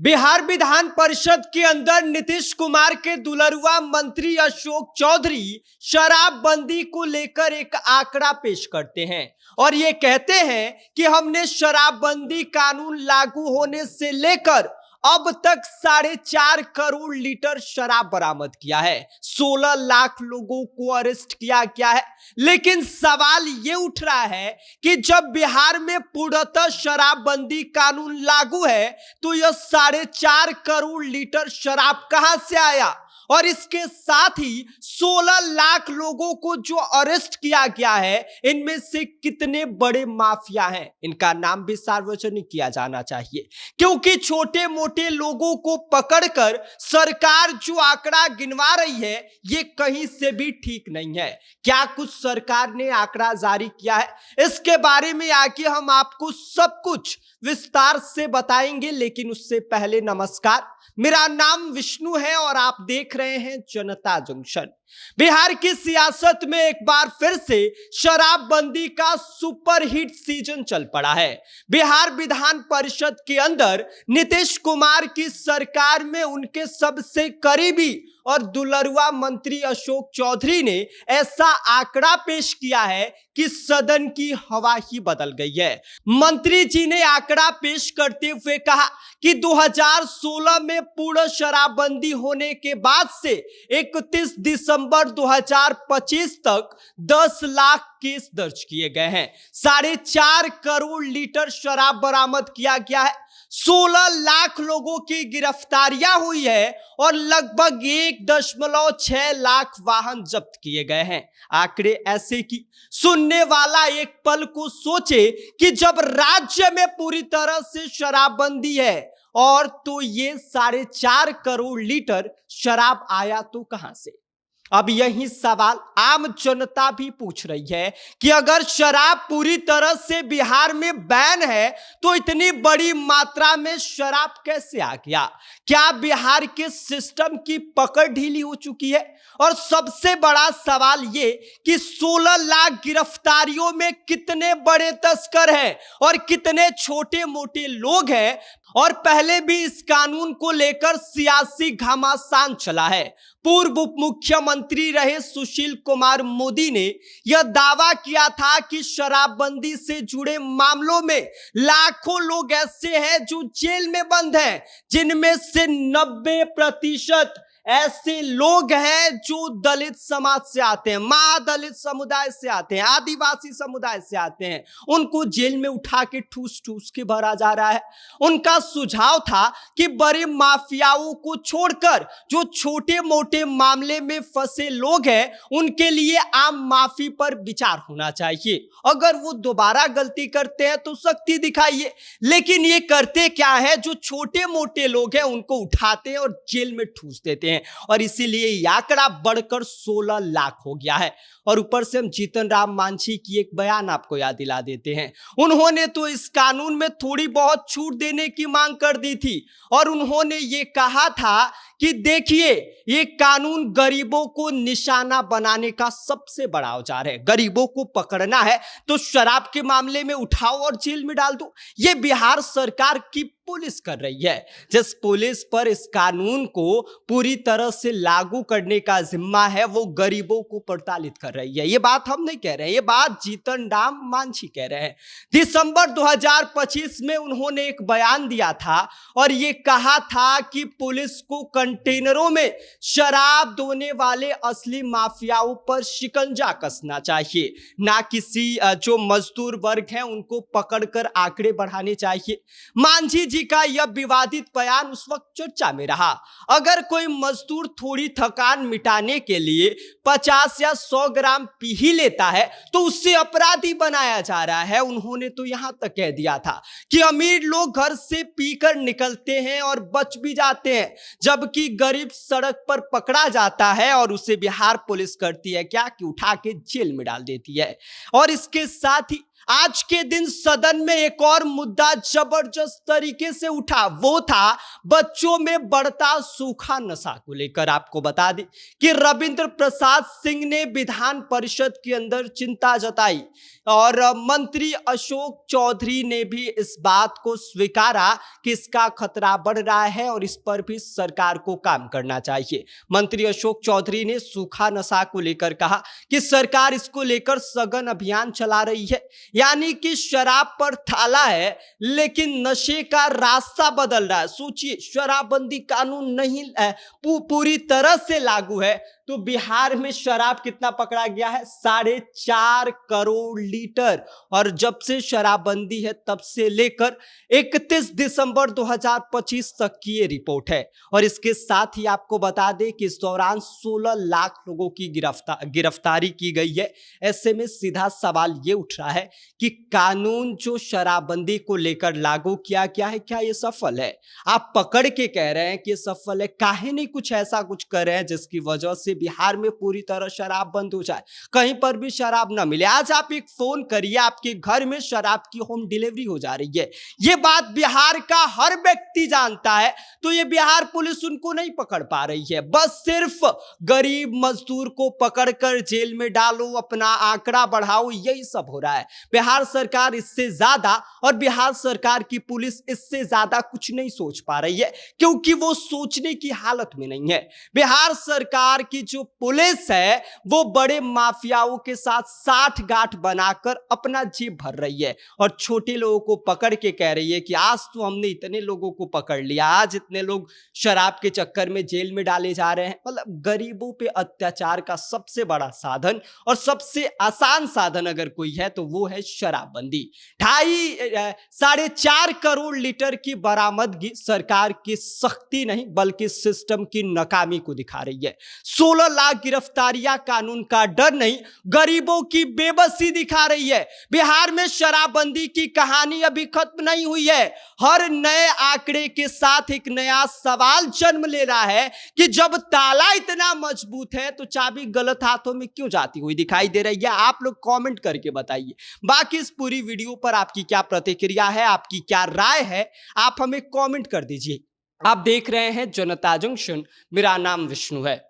बिहार विधान परिषद के अंदर नीतीश कुमार के दुलरुआ मंत्री अशोक चौधरी शराबबंदी को लेकर एक आंकड़ा पेश करते हैं और ये कहते हैं कि हमने शराबबंदी कानून लागू होने से लेकर अब तक 4.5 करोड़ लीटर शराब बरामद किया है। 16 लाख लोगों को अरेस्ट किया गया है। लेकिन सवाल ये उठ रहा है कि जब बिहार में पूर्णतः शराबबंदी कानून लागू है तो यह 4.5 करोड़ लीटर शराब कहां से आया, और इसके साथ ही 16 लाख लोगों को जो अरेस्ट किया गया है इनमें से कितने बड़े माफिया हैं, इनका नाम भी सार्वजनिक किया जाना चाहिए। क्योंकि छोटे मोटे लोगों को पकड़कर सरकार जो आंकड़ा गिनवा रही है ये कहीं से भी ठीक नहीं है। क्या कुछ सरकार ने आंकड़ा जारी किया है, इसके बारे में आगे हम आपको सब कुछ विस्तार से बताएंगे। लेकिन उससे पहले नमस्कार, मेरा नाम विष्णु है और आप देख रहे हैं जनता जंक्शन। बिहार की सियासत में एक बार फिर से शराबबंदी का सुपरहिट सीजन चल पड़ा है। बिहार विधान परिषद के अंदर नीतीश कुमार की सरकार में उनके सबसे करीबी और दुलरुआ मंत्री अशोक चौधरी ने ऐसा आंकड़ा पेश किया है कि सदन की हवा ही बदल गई है। मंत्री जी ने आंकड़ा पेश करते हुए कहा कि 2016 में पूर्ण शराबबंदी होने के बाद से 31 दिसंबर 2025 तक 10 लाख केस दर्ज किए गए हैं। 4.5 करोड़ लीटर शराब बरामद किया गया है। 16 लाख लोगों की गिरफ्तारियां हुई है और लगभग 1.6 लाख वाहन जब्त किए गए हैं। आंकड़े ऐसे कि सुनने वाला एक पल को सोचे कि जब राज्य में पूरी तरह से शराबबंदी है और तो ये 4.5 करोड़ लीटर शराब आया तो कहां से। अब यही सवाल आम जनता भी पूछ रही है कि अगर शराब पूरी तरह से बिहार में बैन है तो इतनी बड़ी मात्रा में शराब कैसे आ गया। क्या बिहार के सिस्टम की पकड़ ढीली हो चुकी है? और सबसे बड़ा सवाल ये कि 16 लाख गिरफ्तारियों में कितने बड़े तस्कर हैं और कितने छोटे मोटे लोग हैं। और पहले भी इस कानून को लेकर सियासी घमासान चला है। पूर्व उप मुख्यमंत्री रहे सुशील कुमार मोदी ने यह दावा किया था कि शराबबंदी से जुड़े मामलों में लाखों लोग ऐसे हैं जो जेल में बंद हैं, जिनमें से 90% ऐसे लोग हैं जो दलित समाज से आते हैं, महादलित समुदाय से आते हैं, आदिवासी समुदाय से आते हैं। उनको जेल में उठा के ठूस ठूस के भरा जा रहा है। उनका सुझाव था कि बड़े माफियाओं को छोड़कर जो छोटे मोटे मामले में फंसे लोग हैं उनके लिए आम माफी पर विचार होना चाहिए। अगर वो दोबारा गलती करते हैं तो सख्ती दिखाइए। लेकिन ये करते क्या है, जो छोटे मोटे लोग हैं उनको उठाते हैं और जेल में ठूस देते हैं। और इसीलिए यह आंकड़ा बढ़कर 16 लाख हो गया है। और ऊपर से हम जीतन राम मांझी की एक बयान आपको याद दिला देते हैं। उन्होंने तो इस कानून में थोड़ी बहुत छूट देने की मांग कर दी थी और उन्होंने ये कहा था कि देखिए, ये कानून गरीबों को निशाना बनाने का सबसे बड़ा औजार है। गरीबों को पकड़ना है तो शराब के मामले में उठाओ और जेल में डाल दो। ये बिहार सरकार की पुलिस कर रही है, जिस पुलिस पर इस कानून को पूरी तरह से लागू करने का जिम्मा है वो गरीबों को प्रताड़ित कर रही है। ये बात हम नहीं कह रहे हैं, ये बात जीतन राम मांझी कह रहे हैं। दिसंबर 2025 में उन्होंने एक बयान दिया था और ये कहा था कि पुलिस को कंटेनरों में शराब ढोने वाले असली माफियाओं पर शिकंजा कसना चाहिए, ना किसी जो मजदूर वर्ग हैं उनको पकड़कर आंकड़े बढ़ाने चाहिए। मांझी जी का यह विवादित बयान उस वक्त चर्चा में रहा। अगर कोई मजदूर थोड़ी थकान मिटाने के लिए 50 या 100 ग्राम पी ही लेता है तो उससे अपराधी बनाया जा रहा है। उन्होंने तो यहां तक कह दिया था कि अमीर लोग घर से पीकर निकलते हैं और बच भी जाते हैं, जबकि गरीब सड़क पर पकड़ा जाता है और उसे बिहार पुलिस करती है क्या कि उठा के जेल में डाल देती है। और इसके साथ ही आज के दिन सदन में एक और मुद्दा जबरदस्त तरीके से उठा, वो था बच्चों में बढ़ता सूखा नशा को लेकर। आपको बता दें कि रविंद्र प्रसाद सिंह ने विधान परिषद के अंदर चिंता जताई और मंत्री अशोक चौधरी ने भी इस बात को स्वीकारा कि इसका खतरा बढ़ रहा है और इस पर भी सरकार को काम करना चाहिए। मंत्री अशोक चौधरी ने सूखा नशा को लेकर कहा कि सरकार इसको लेकर सघन अभियान चला रही है, यानी कि शराब पर थाला है लेकिन नशे का रास्ता बदल रहा है। सोचिए, शराबबंदी कानून नहीं पूरी तरह से लागू है तो बिहार में शराब कितना पकड़ा गया है? 4.5 करोड़ लीटर। और जब से शराबबंदी है तब से लेकर 31 दिसंबर 2025 तक की ये रिपोर्ट है। और इसके साथ ही आपको बता दें कि इस दौरान 16 लाख लोगों की गिरफ्तारी की गई है। ऐसे में सीधा सवाल ये उठ रहा है कि कानून जो शराबबंदी को लेकर लागू किया गया है, क्या ये सफल है? आप पकड़ के कह रहे हैं कि सफल है, काहे नहीं कुछ ऐसा कुछ कर रहे हैं जिसकी वजह से बिहार में पूरी तरह शराब बंद हो जाए, कहीं पर भी शराब ना मिले। आज आप एक फोन करिए, आपके घर में शराब की होम डिलीवरी हो जा रही है। ये बात बिहार का हर व्यक्ति जानता है, तो ये बिहार पुलिस उनको नहीं पकड़ पा रही है। बस सिर्फ गरीब मजदूर को पकड़कर जेल में डालो, अपना आंकड़ा बढ़ाओ, यही सब हो रहा है। बिहार सरकार इससे ज्यादा और बिहार सरकार की पुलिस इससे ज्यादा कुछ नहीं सोच पा रही है, क्योंकि वो सोचने की हालत में नहीं है। बिहार सरकार की जो पुलिस है वो बड़े माफियाओं के साथ साठ गांठ बनाकर अपना जेब भर रही है और छोटे लोगों को पकड़ के कह रही है कि आज तो हमने इतने लोगों को पकड़ लिया, आज इतने लोग शराब के चक्कर में जेल में डाले जा रहे हैं। मतलब गरीबों पे अत्याचार का सबसे बड़ा साधन और सबसे आसान साधन अगर कोई है तो वो है शराबबंदी। 4.5 करोड़ लीटर की बरामदगी सरकार की सख्ती नहीं बल्कि सिस्टम की नाकामी को दिखा रही है। 16 लाख गिरफ्तारियां कानून का डर नहीं, गरीबों की बेबसी दिखा रही है। बिहार में शराबबंदी की कहानी अभी खत्म नहीं हुई है। हर नए आंकड़े के साथ एक नया सवाल जन्म ले रहा है कि जब ताला इतना मजबूत है तो चाबी गलत हाथों में क्यों जाती हुई दिखाई दे रही है? आप लोग कमेंट करके बताइए। बाकी इस पूरी वीडियो पर आपकी क्या प्रतिक्रिया है, आपकी क्या राय है, आप हमें कमेंट कर दीजिए। आप देख रहे हैं जनता जंक्शन, मेरा नाम विष्णु है।